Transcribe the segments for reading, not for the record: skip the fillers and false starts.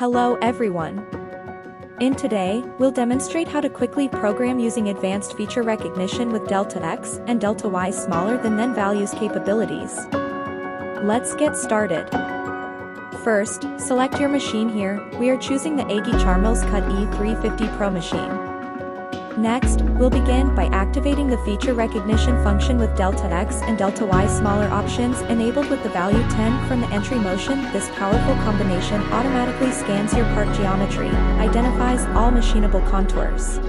Hello everyone. In today, we'll demonstrate how to quickly program using advanced feature recognition with delta X and delta Y smaller than then values capabilities. Let's get started. First, select your machine here. We are choosing the AGI Charmills Cut E350 Pro machine. Next, we'll begin by activating the feature recognition function with delta X and delta Y smaller options enabled with the value 10 from the entry motion. This powerful combination automatically scans your part geometry, identifies all machinable contours.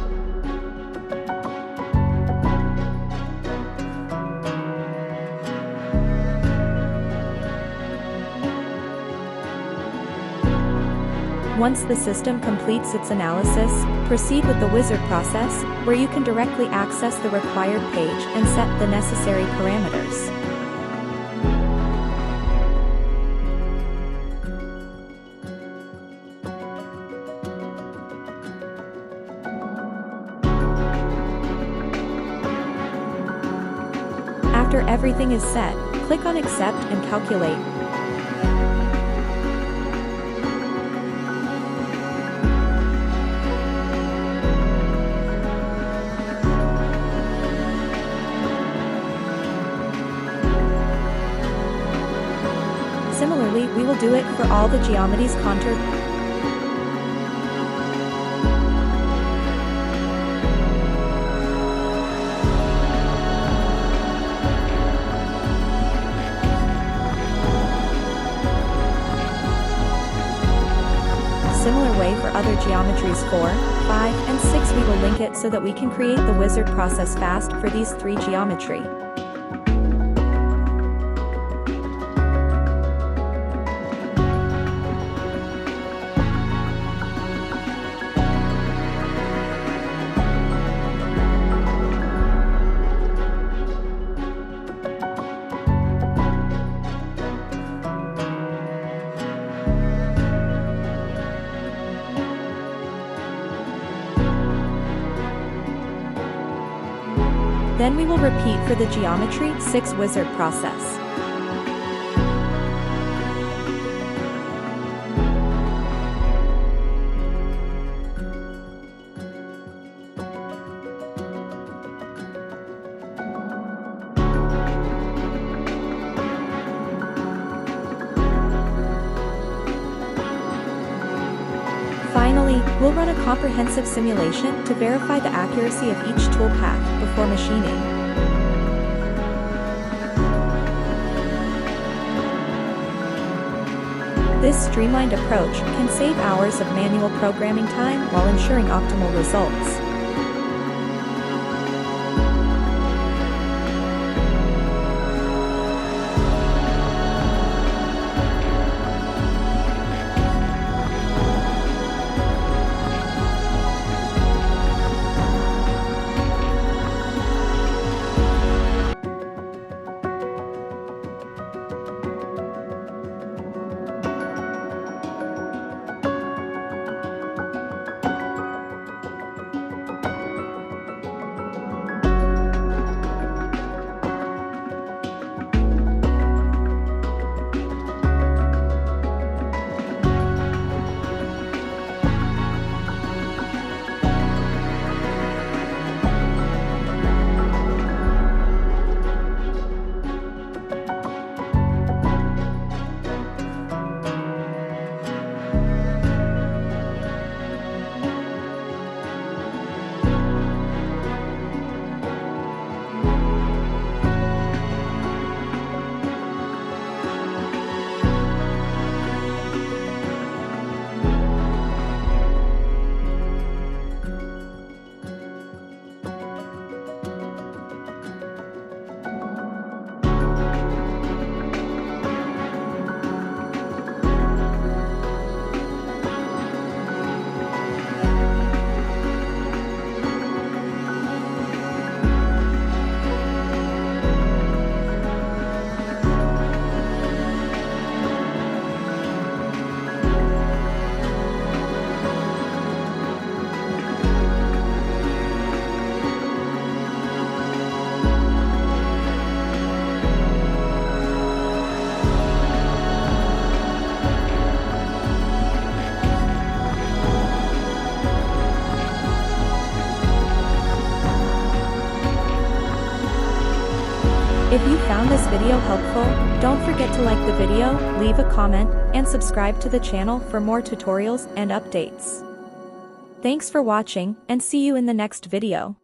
Once the system completes its analysis, proceed with the wizard process, where you can directly access the required page and set the necessary parameters. After everything is set, click on Accept and Calculate. Similarly, we will do it for all the geometries contoured. Similar way for other geometries 4, 5, and 6. We will link it so that we can create the wizard process fast for these 3 geometry. Then we will repeat for the geometry 6 wizard process. Finally, we'll run a comprehensive simulation to verify the accuracy of each tool path before machining. This streamlined approach can save hours of manual programming time while ensuring optimal results. If you found this video helpful, don't forget to like the video, leave a comment, and subscribe to the channel for more tutorials and updates. Thanks for watching, and see you in the next video.